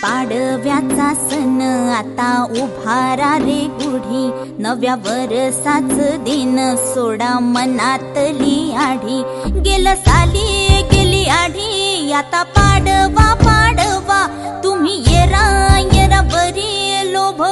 पाडव्याचा सण आता उभारा रे गुढी, नव्या वर्षाच दिन सोडा मनातली आढी. गेलं साली गेली आढी, आता पाडवा पाडवा तुम्ही येरा येरा बरी लोभ